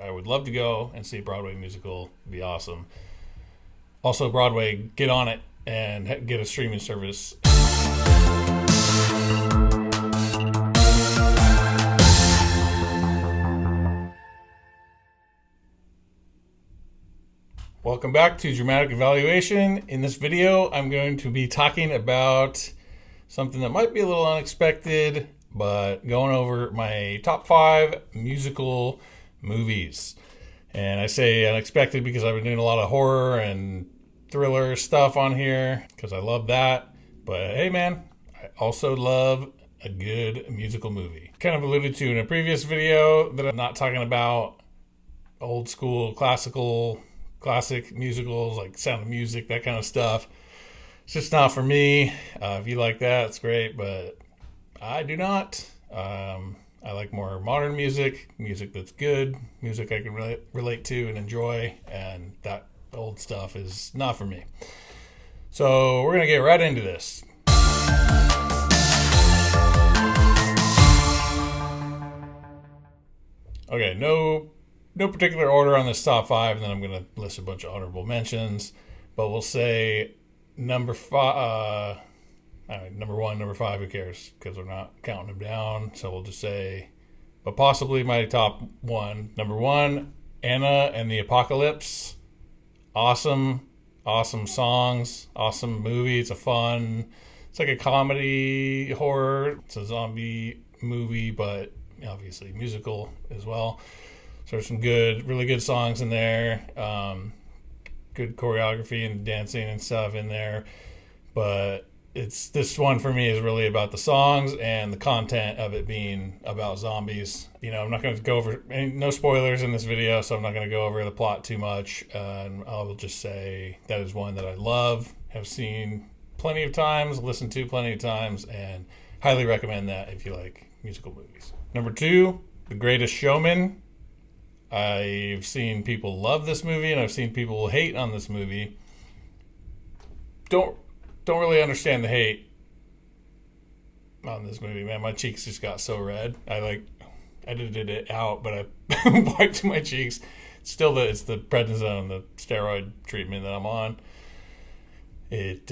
I would love to go and see a Broadway musical. It'd be awesome. Also, Broadway, get on it and get a streaming service. Welcome back to Dramatic Evaluation. In this video, I'm going to be talking about something that might be a little unexpected, but going over my top 5 musical movies. And I say unexpected because I've been doing a lot of horror and thriller stuff on here because I love that. But hey man, I also love a good musical movie. Kind of alluded to in a previous video that I'm not talking about old school classic musicals like Sound of Music, that kind of stuff. It's just not for me. If you like that, it's great, but I do not. I like more modern music that's good, music I can relate to and enjoy, and that old stuff is not for me. So we're going to get right into this. Okay, no particular order on this top 5, and then I'm going to list a bunch of honorable mentions, but we'll say number 1, number 5, who cares? Because we're not counting them down. So we'll just say, but possibly my top 1. Number 1, Anna and the Apocalypse. Awesome songs, awesome movie. It's like a comedy horror. It's a zombie movie, but obviously musical as well. So there's some really good songs in there. Good choreography and dancing and stuff in there. But this one for me is really about the songs and the content of it being about zombies. I'm not going to go over no spoilers in this video, so I'm not going to go over the plot too much. And I will just say that is one that I love, have seen plenty of times, listened to plenty of times, and highly recommend that if you like musical movies. Number 2, The Greatest Showman. I've seen people love this movie, and I've seen people hate on this movie. Don't really understand the hate on this movie, man. My cheeks just got so red. I edited it out, but I wiped my cheeks. It's the prednisone, the steroid treatment that I'm on. It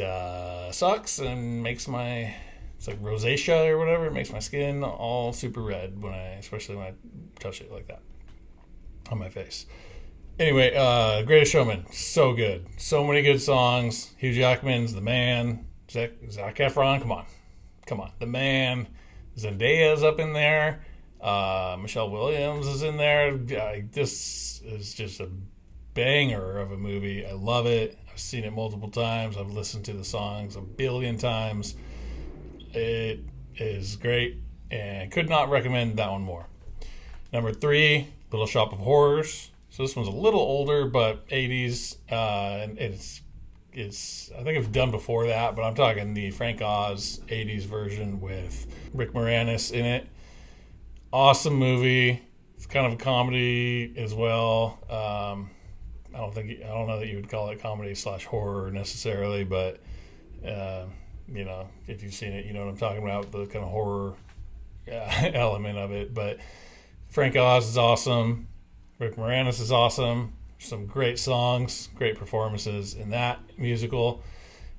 sucks and makes it's like rosacea or whatever. It makes my skin all super red especially when I touch it like that on my face. Anyway, Greatest Showman, so good. So many good songs. Hugh Jackman's the man. Zac Efron, come on. The man. Zendaya's up in there. Michelle Williams is in there. This is just a banger of a movie. I love it. I've seen it multiple times. I've listened to the songs a billion times. It is great, and could not recommend that one more. Number 3, Little Shop of Horrors. So this one's a little older, but 80s, and it's I think it's done before that, but I'm talking the Frank Oz 80s version with Rick Moranis in it. Awesome movie. It's kind of a comedy as well. I don't know that you would call it comedy / horror necessarily, but if you've seen it, you know what I'm talking about, the kind of horror element of it. But Frank Oz is awesome. Rick Moranis is awesome. Some great songs, great performances in that musical.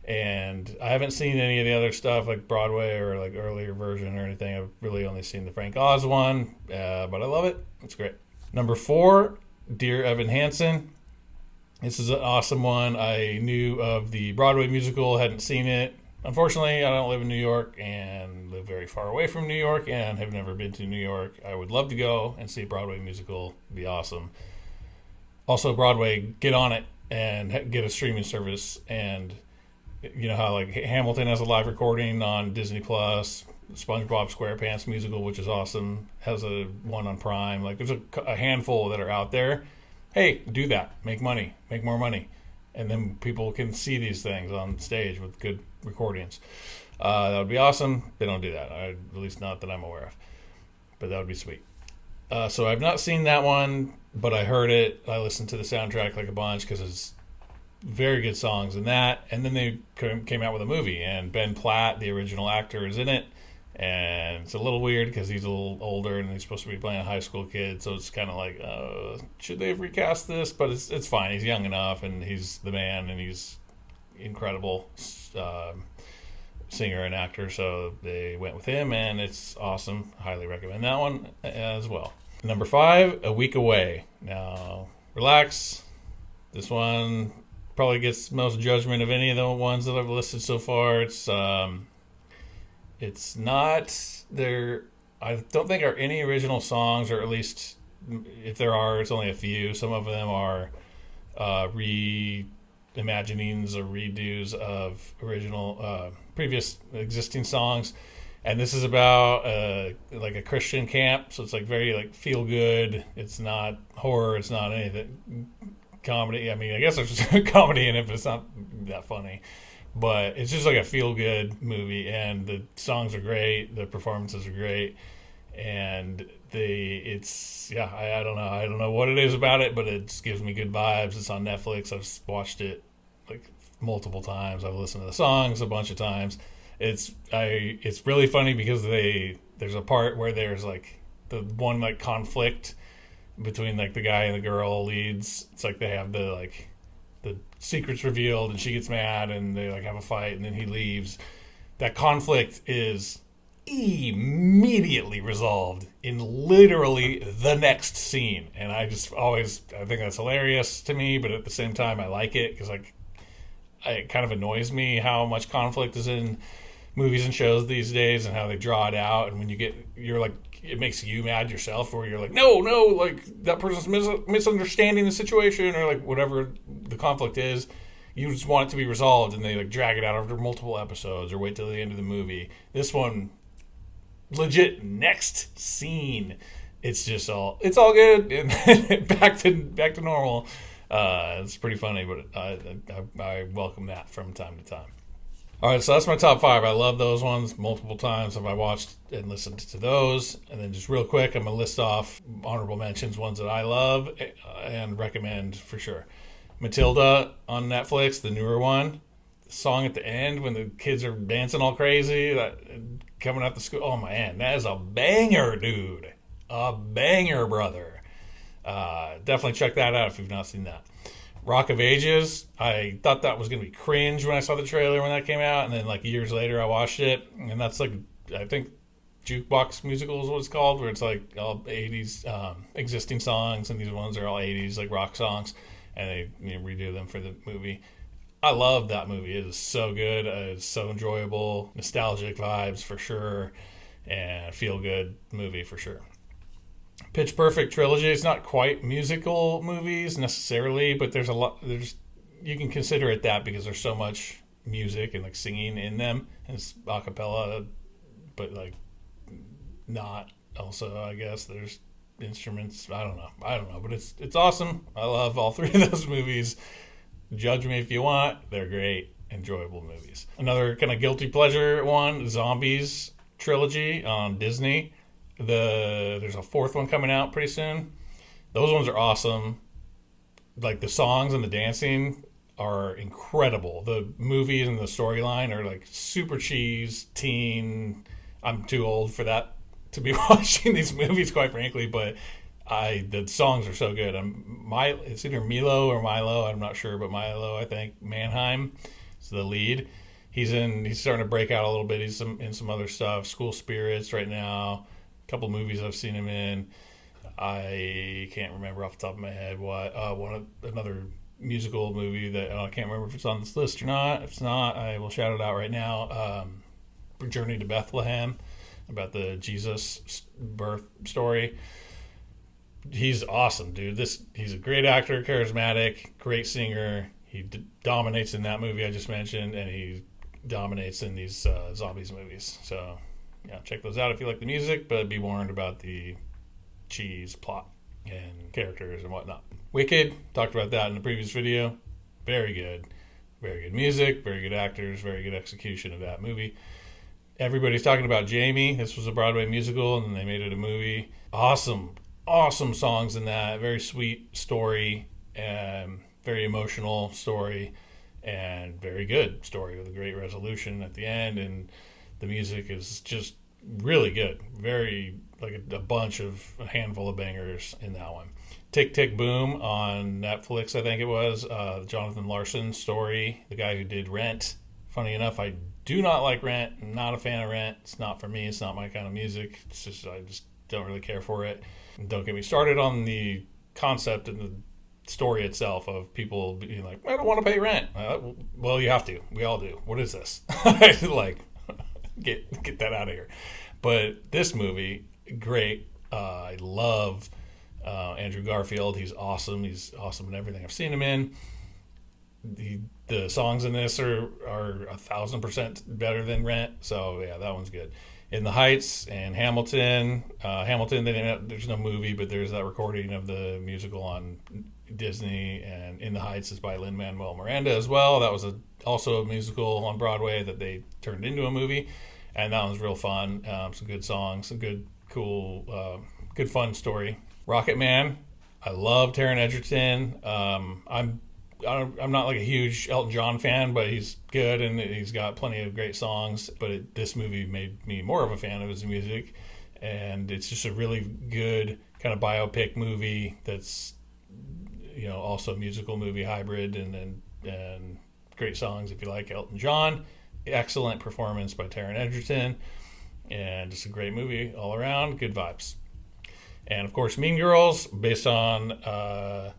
And I haven't seen any of the other stuff like Broadway or like earlier version or anything. I've really only seen the Frank Oz one, but I love it. It's great. Number 4, Dear Evan Hansen. This is an awesome one. I knew of the Broadway musical, hadn't seen it. Unfortunately, I don't live in New York and live very far away from New York and have never been to New York. I would love to go and see a Broadway musical. It'd be awesome. Also, Broadway, get on it and get a streaming service. And you know how like Hamilton has a live recording on Disney Plus, SpongeBob SquarePants musical, which is awesome, has a one on Prime. Like there's a handful that are out there. Hey, do that. Make money. Make more money. And then people can see these things on stage with good recordings. That would be awesome. They don't do that, at least not that I'm aware of. But that would be sweet. So I've not seen that one, but I heard it. I listened to the soundtrack like a bunch because it's very good songs in that. And then they came out with a movie, and Ben Platt, the original actor, is in it. And it's a little weird because he's a little older and he's supposed to be playing a high school kid, so it's kind of like, should they have recast this? But it's fine. He's young enough, and he's the man, and he's incredible singer and actor, so they went with him, and it's awesome. Highly recommend that one as well. Number 5, A Week Away. Now, relax. This one probably gets most judgment of any of the ones that I've listed so far. It's not there. I don't think are any original songs, or at least if there are, it's only a few. Some of them are reimaginings or redos of original, previous existing songs. And this is about like a Christian camp, so it's like very like feel good. It's not horror. It's not anything comedy. I mean, I guess there's comedy in it, but it's not that funny. But it's just like a feel-good movie, and the songs are great, the performances are great, and I don't know what it is about it, but it just gives me good vibes. It's on Netflix. I've watched it like multiple times. I've listened to the songs a bunch of times. It's really funny because there's a part where there's like the one like conflict between like the guy and the girl leads. It's like they have the secret's revealed and she gets mad and they like have a fight and then he leaves. That conflict is immediately resolved in literally the next scene, and I think that's hilarious to me, but at the same time I like it because like it kind of annoys me how much conflict is in movies and shows these days and how they draw it out, and when you're like, it makes you mad yourself, where you're like, no, like that person's misunderstanding the situation, or like whatever the conflict is. You just want it to be resolved, and they like drag it out over multiple episodes or wait till the end of the movie. This one, legit next scene, it's all good and back to normal. It's pretty funny, but I welcome that from time to time. All right, so that's my top 5. I love those ones. Multiple times have I watched and listened to those. And then just real quick, I'm going to list off honorable mentions, ones that I love and recommend for sure. Matilda on Netflix, the newer one. The song at the end when the kids are dancing all crazy, coming out the school. Oh, man, that is a banger, dude. A banger, brother. Definitely check that out if you've not seen that. Rock of Ages, I thought that was going to be cringe when I saw the trailer when that came out, and then like years later I watched it, and that's like, I think Jukebox Musical is what it's called, where it's like all 80s existing songs, and these ones are all 80s like rock songs, and they redo them for the movie. I love that movie. It is so good. It's so enjoyable. Nostalgic vibes for sure, and feel good movie for sure. Pitch Perfect trilogy. It's not quite musical movies necessarily, but there's you can consider it that because there's so much music and like singing in them, and it's acapella, but like not also, I guess there's instruments. I don't know, but it's awesome. I love all 3 of those movies. Judge me if you want. They're great, enjoyable movies. Another kind of guilty pleasure one, Zombies trilogy on Disney. There's a 4th one coming out pretty soon. Those ones are awesome. Like the songs and the dancing are incredible. The movies and the storyline are like super cheese, teen. I'm too old for that to be watching these movies, quite frankly, but the songs are so good. It's either Milo or Milo, I'm not sure, but Milo, I think. Mannheim is the lead. He's starting to break out a little bit. He's in some other stuff. School Spirits right now. A couple movies I've seen him in. I can't remember off the top of my head what another musical movie that I can't remember if it's on this list or not. If it's not, I will shout it out right now. Journey to Bethlehem, about the Jesus birth story. He's awesome, dude. He's a great actor, charismatic, great singer. He dominates in that movie I just mentioned, and he dominates in these zombies movies. So yeah, check those out if you like the music, but be warned about the cheese plot and characters and whatnot. Wicked, talked about that in the previous video. Very good music, very good actors, very good execution of that movie. Everybody's talking about Jamie. This was a Broadway musical, and then they made it a movie. Awesome songs in that. Very sweet story, and very emotional story, and very good story with a great resolution at the end. And the music is just really good. Very, like a handful of bangers in that one. Tick Tick Boom on Netflix, I think it was. Jonathan Larson story, the guy who did Rent. Funny enough, I do not like Rent. I'm not a fan of Rent. It's not for me. It's not my kind of music. I just don't really care for it. And don't get me started on the concept and the story itself of people being like, I don't want to pay rent. Well, you have to. We all do. What is this? Like, get that out of here. But this movie, great. I love Andrew Garfield. He's awesome. He's awesome in everything I've seen him in. The songs in this are 1,000% better than Rent. So yeah, that one's good. In the Heights and Hamilton. Hamilton, there's no movie, but there's that recording of the musical on Disney. And In the Heights is by Lin-Manuel Miranda as well. That was also a musical on Broadway that they turned into a movie, and that one's real fun. Some good songs, some good, cool, good fun story. Rocket Man. I love Taron Egerton. I'm not like a huge Elton John fan, but he's good and he's got plenty of great songs. But this movie made me more of a fan of his music, and it's just a really good kind of biopic movie that's, you know, also a musical movie hybrid, and great songs if you like Elton John. Excellent performance by Taron Egerton, and just a great movie all around. Good vibes. And of course, Mean Girls, based on the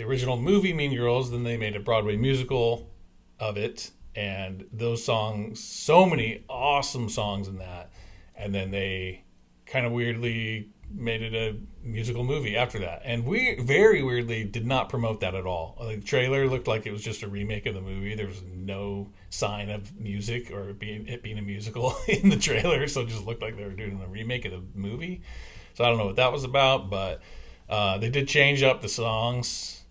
original movie Mean Girls. Then they made a Broadway musical of it, and those songs, so many awesome songs in that. And then they kind of weirdly made it a musical movie after that. And we very weirdly did not promote that at all. The trailer looked like it was just a remake of the movie. There was no sign of music or it being a musical in the trailer, so it just looked like they were doing a remake of the movie. So I don't know what that was about, but they did change up the songs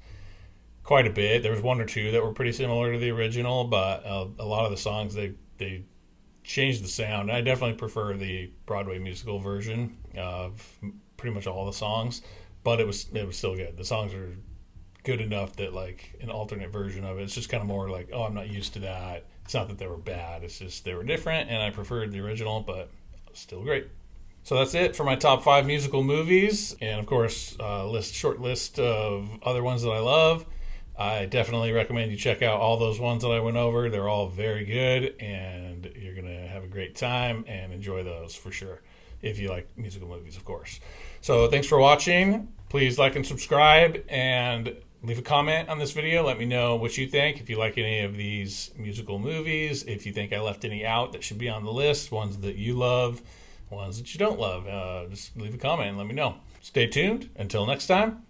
quite a bit. There was one or two that were pretty similar to the original, but a lot of the songs they changed the sound. I definitely prefer the Broadway musical version of pretty much all the songs, but it was still good. The songs are good enough that like an alternate version of it's just kind of more like, oh, I'm not used to that. It's not that they were bad. It's just they were different, and I preferred the original, but still great. So that's it for my top 5 musical movies, and of course, short list of other ones that I love. I definitely recommend you check out all those ones that I went over. They're all very good, and you're going to have a great time and enjoy those for sure, if you like musical movies, of course. So thanks for watching. Please like and subscribe, and leave a comment on this video. Let me know what you think, if you like any of these musical movies, if you think I left any out that should be on the list, ones that you love, ones that you don't love. Just leave a comment and let me know. Stay tuned. Until next time.